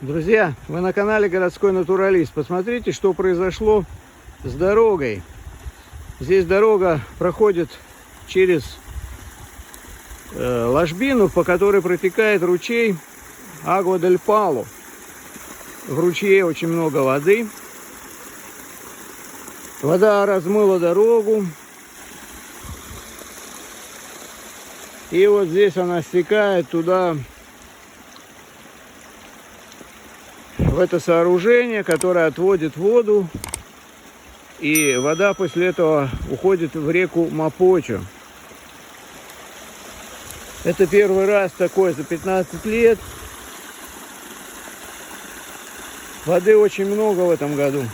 Друзья, вы на канале Городской Натуралист. Посмотрите, что произошло с дорогой. Здесь дорога проходит через ложбину, по которой протекает ручей Агуа-дель-Пало. В ручье очень много воды. Вода размыла дорогу. И вот здесь она стекает туда, в это сооружение, которое отводит воду. И вода после этого уходит в реку Мапочо. Это первый раз такое за 15 лет. Воды очень много в этом году.